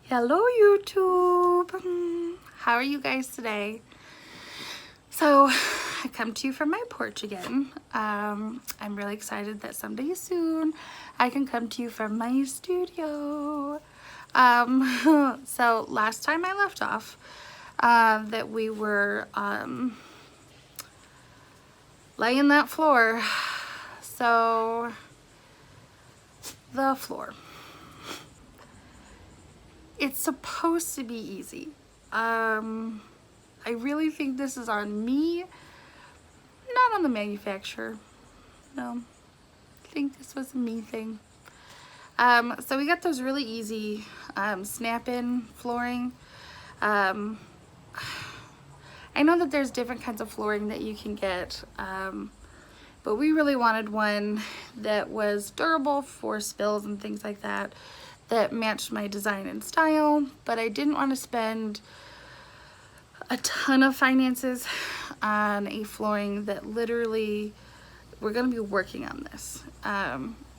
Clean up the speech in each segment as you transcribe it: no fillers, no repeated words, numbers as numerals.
Hello YouTube! How are you guys today? So I come to you from my porch again. I'm really excited that someday soon I can come to you from my studio. So last time I left off that we were laying that floor. So the floor. It's supposed to be easy. I really think this is on me, not on the manufacturer. No, I think this was a me thing. So we got those really easy snap-in flooring. I know that there's different kinds of flooring that you can get, but we really wanted one that was durable for spills and things like that, that matched my design and style, but I didn't want to spend a ton of finances on a flooring that literally we're going to be working on this.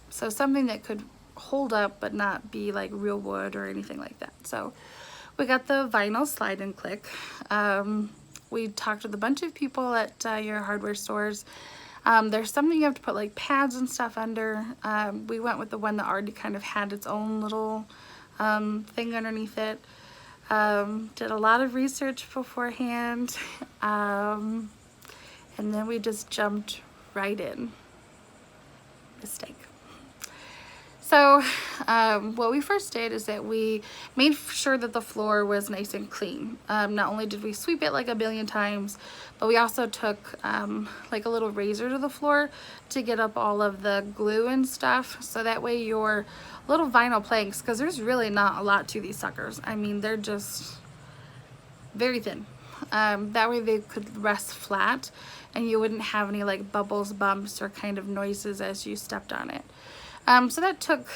So something that could hold up but not be like real wood or anything like that. So we got the vinyl slide and click. We talked with a bunch of people at your hardware stores. There's something you have to put like pads and stuff under. We went with the one that already kind of had its own little thing underneath it. Did a lot of research beforehand, and then we just jumped right in. Mistake. So what we first did is that we made sure that the floor was nice and clean. Not only did we sweep it like a billion times, but we also took like a little razor to the floor to get up all of the glue and stuff, so that way your little vinyl planks, because there's really not a lot to these suckers. I mean, they're just very thin. That way they could rest flat and you wouldn't have any like bubbles, bumps, or kind of noises as you stepped on it. So that took,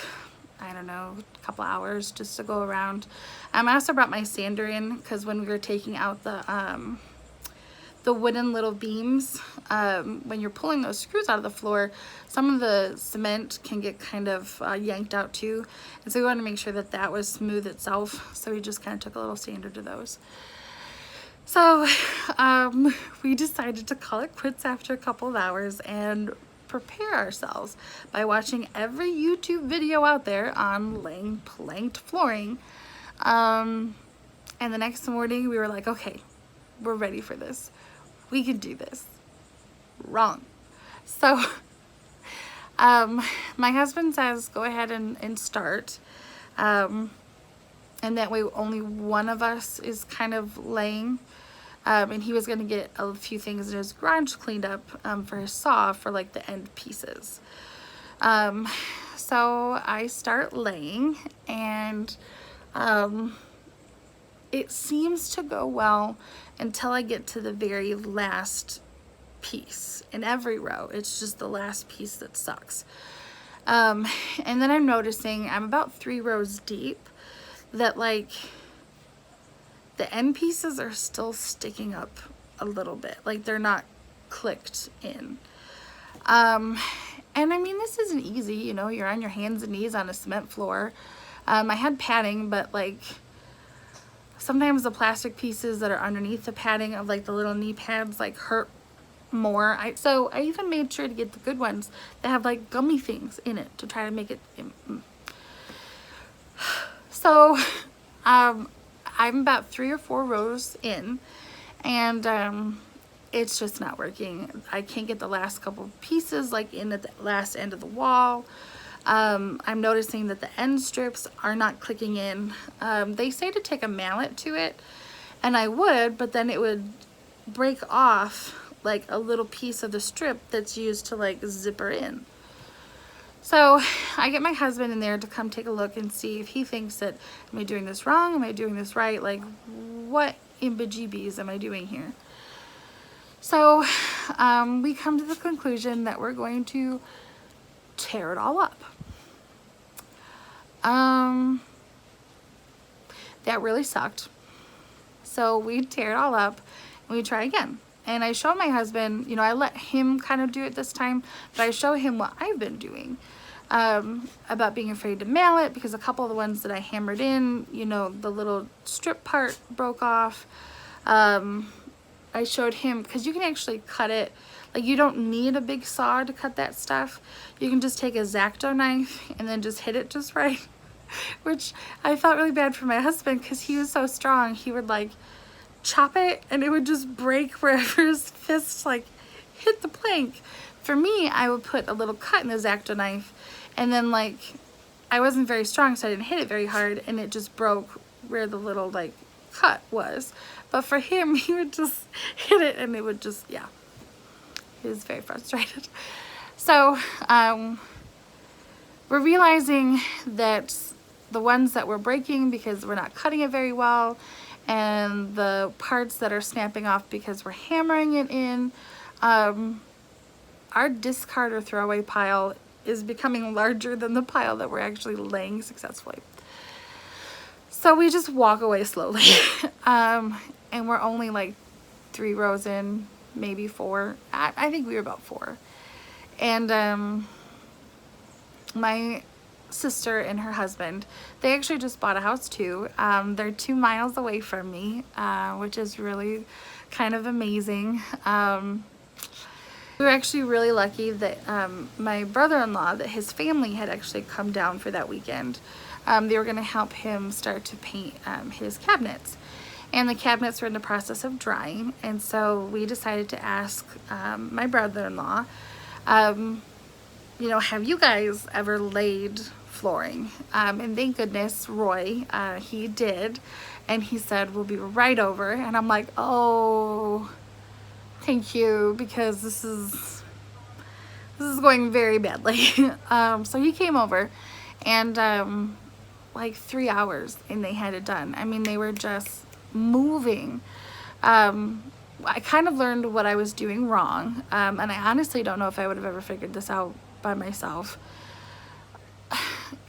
I don't know, a couple hours just to go around. I also brought my sander in because when we were taking out the wooden little beams, when you're pulling those screws out of the floor, some of the cement can get kind of yanked out too. And so we wanted to make sure that that was smooth itself. So we just kind of took a little sander to those. So we decided to call it quits after a couple of hours and prepare ourselves by watching every YouTube video out there on laying planked flooring. And the next morning we were like, okay, we're ready for this. We can do this. Wrong. So my husband says go ahead and start. And that way only one of us is kind of laying. And he was going to get a few things in his garage cleaned up for his saw for like the end pieces. So I start laying, and it seems to go well until I get to the very last piece. In every row, it's just the last piece that sucks. And then I'm noticing I'm about 3 rows deep that like the end pieces are still sticking up a little bit, like they're not clicked in. And I mean, this isn't easy, you know, you're on your hands and knees on a cement floor. I had padding, but like sometimes the plastic pieces that are underneath the padding of like the little knee pads like hurt more. So I even made sure to get the good ones that have like gummy things in it to try to make it. So I'm about 3 or 4 rows in, and it's just not working. I can't get the last couple pieces like in at the last end of the wall. I'm noticing that the end strips are not clicking in. They say to take a mallet to it, and I would, but then it would break off like a little piece of the strip that's used to like zipper in. So I get my husband in there to come take a look and see if he thinks that, am I doing this wrong? Am I doing this right? Like, what in bejeebies am I doing here? So we come to the conclusion that we're going to tear it all up. That really sucked. So we tear it all up and we try again. And I show my husband, you know, I let him kind of do it this time, but I show him what I've been doing. about being afraid to mail it because a couple of the ones that I hammered in, you know, the little strip part broke off. I showed him, because you can actually cut it, like you don't need a big saw to cut that stuff. You can just take a X-Acto knife and then just hit it just right. Which I felt really bad for my husband because he was so strong. He would like chop it and it would just break wherever his fists like hit the plank. For me, I would put a little cut in the X-Acto knife, and then like I wasn't very strong, so I didn't hit it very hard, and it just broke where the little like cut was. But for him, he would just hit it and it would just, yeah, he was very frustrated. So we're realizing that the ones that we're breaking because we're not cutting it very well, and the parts that are snapping off because we're hammering it in, our discard or throwaway pile is becoming larger than the pile that we're actually laying successfully. So we just walk away slowly. And we're only like 3 rows in, maybe 4. I think we were about 4. And my sister and her husband, they actually just bought a house too. They're 2 miles away from me, which is really kind of amazing. We were actually really lucky that my brother-in-law, that his family had actually come down for that weekend. They were going to help him start to paint his cabinets. And the cabinets were in the process of drying, and so we decided to ask my brother-in-law, you know, have you guys ever laid flooring? And thank goodness Roy, he did, and he said we'll be right over. And I'm like, oh, thank you, because this is going very badly. So he came over, and like 3 hours, and they had it done. I mean, they were just moving. I kind of learned what I was doing wrong, and I honestly don't know if I would have ever figured this out by myself.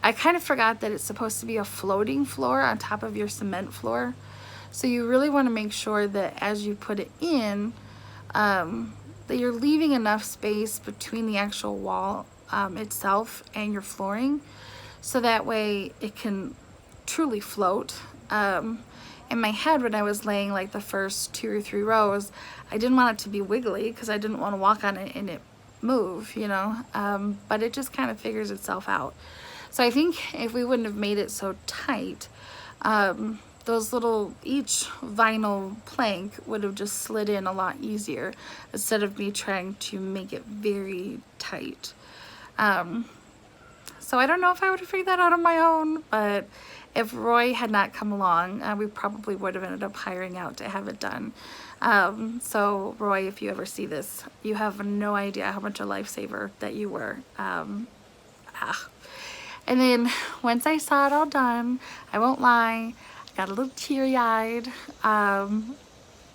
I kind of forgot that it's supposed to be a floating floor on top of your cement floor, so you really want to make sure that as you put it in, that you're leaving enough space between the actual wall itself and your flooring, so that way it can truly float. In my head, when I was laying like the first 2 or 3 rows, I didn't want it to be wiggly because I didn't want to walk on it and it move, you know, but it just kind of figures itself out. So I think if we wouldn't have made it so tight, those little, each vinyl plank would have just slid in a lot easier instead of me trying to make it very tight. So I don't know if I would have figured that out on my own, but if Roy had not come along, we probably would have ended up hiring out to have it done. So Roy, if you ever see this, you have no idea how much a lifesaver that you were. And then once I saw it all done, I won't lie, I got a little teary-eyed.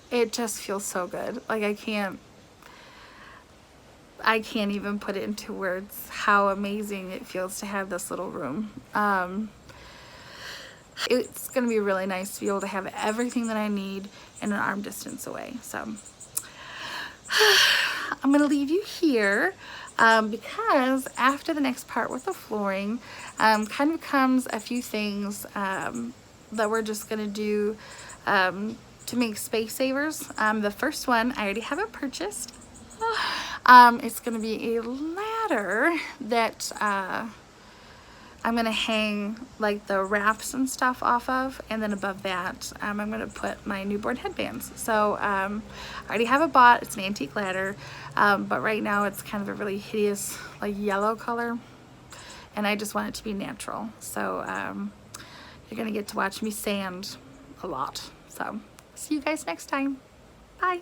It just feels so good. Like I can't even put it into words how amazing it feels to have this little room. It's gonna be really nice to be able to have everything that I need in an arm distance away. So I'm gonna leave you here because after the next part with the flooring kind of comes a few things that we're just gonna do to make space savers. The first one, I already have it purchased. It's gonna be a ladder that I'm gonna hang like the wraps and stuff off of, and then above that I'm gonna put my newborn headbands. So I already have it bought. It's an antique ladder, but right now it's kind of a really hideous like yellow color, and I just want it to be natural. So you're gonna get to watch me sand a lot. So see you guys next time.